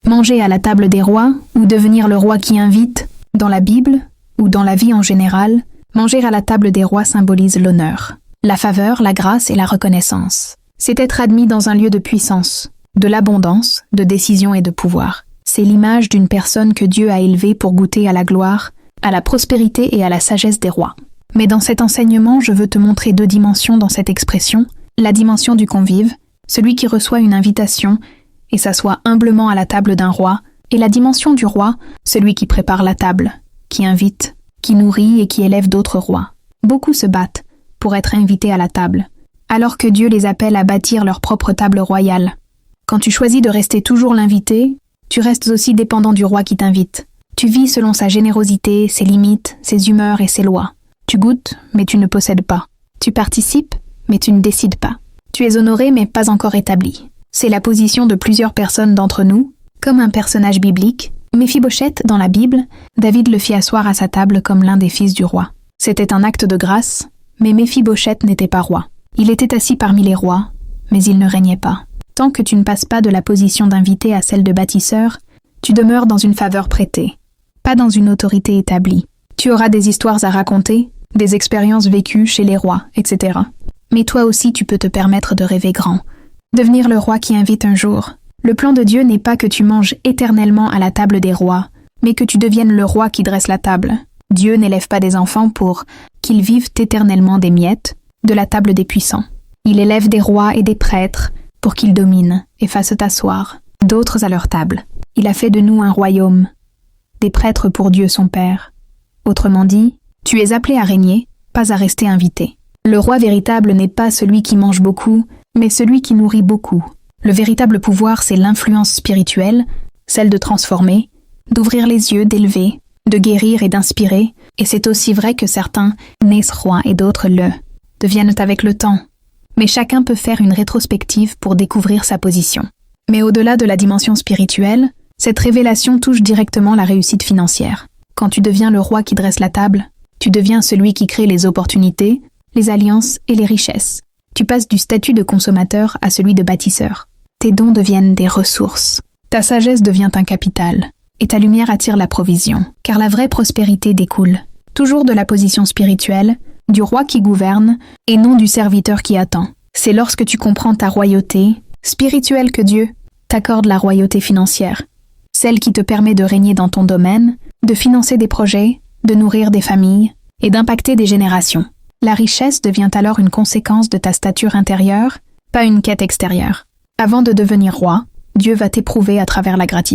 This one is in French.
Manger à la table des rois ou devenir le roi qui invite, dans la Bible ou dans la vie en général, manger à la table des rois symbolise l'honneur, la faveur, la grâce et la reconnaissance. C'est être admis dans un lieu de puissance, de l'abondance, de décision et de pouvoir. C'est l'image d'une personne que Dieu a élevée pour goûter à la gloire, à la prospérité et à la sagesse des rois. Mais dans cet enseignement, je veux te montrer 2 dimensions dans cette expression, la dimension du convive, celui qui reçoit une invitation et s'assoit humblement à la table d'un roi, et la dimension du roi, celui qui prépare la table, qui invite, qui nourrit et qui élève d'autres rois. Beaucoup se battent pour être invités à la table, alors que Dieu les appelle à bâtir leur propre table royale. Quand tu choisis de rester toujours l'invité, tu restes aussi dépendant du roi qui t'invite. Tu vis selon sa générosité, ses limites, ses humeurs et ses lois. Tu goûtes, mais tu ne possèdes pas. Tu participes, mais tu ne décides pas. Tu es honoré, mais pas encore établi. C'est la position de plusieurs personnes d'entre nous, comme un personnage biblique. Méphibosheth, dans la Bible, David le fit asseoir à sa table comme l'un des fils du roi. C'était un acte de grâce, mais Méphibosheth n'était pas roi. Il était assis parmi les rois, mais il ne régnait pas. Tant que tu ne passes pas de la position d'invité à celle de bâtisseur, tu demeures dans une faveur prêtée, pas dans une autorité établie. Tu auras des histoires à raconter, des expériences vécues chez les rois, etc. Mais toi aussi tu peux te permettre de rêver grand. Devenir le roi qui invite un jour. Le plan de Dieu n'est pas que tu manges éternellement à la table des rois, mais que tu deviennes le roi qui dresse la table. Dieu n'élève pas des enfants pour qu'ils vivent éternellement des miettes de la table des puissants. Il élève des rois et des prêtres pour qu'ils dominent et fassent asseoir d'autres à leur table. Il a fait de nous un royaume, des prêtres pour Dieu son Père. Autrement dit, tu es appelé à régner, pas à rester invité. Le roi véritable n'est pas celui qui mange beaucoup, mais celui qui nourrit beaucoup. Le véritable pouvoir, c'est l'influence spirituelle, celle de transformer, d'ouvrir les yeux, d'élever, de guérir et d'inspirer, et c'est aussi vrai que certains naissent rois et d'autres le deviennent avec le temps. Mais chacun peut faire une rétrospective pour découvrir sa position. Mais au-delà de la dimension spirituelle, cette révélation touche directement la réussite financière. Quand tu deviens le roi qui dresse la table, tu deviens celui qui crée les opportunités, les alliances et les richesses. Tu passes du statut de consommateur à celui de bâtisseur. Tes dons deviennent des ressources. Ta sagesse devient un capital. Et ta lumière attire la provision. Car la vraie prospérité découle toujours de la position spirituelle, du roi qui gouverne, et non du serviteur qui attend. C'est lorsque tu comprends ta royauté spirituelle que Dieu t'accorde la royauté financière, celle qui te permet de régner dans ton domaine, de financer des projets, de nourrir des familles et d'impacter des générations. La richesse devient alors une conséquence de ta stature intérieure, pas une quête extérieure. Avant de devenir roi, Dieu va t'éprouver à travers la gratitude.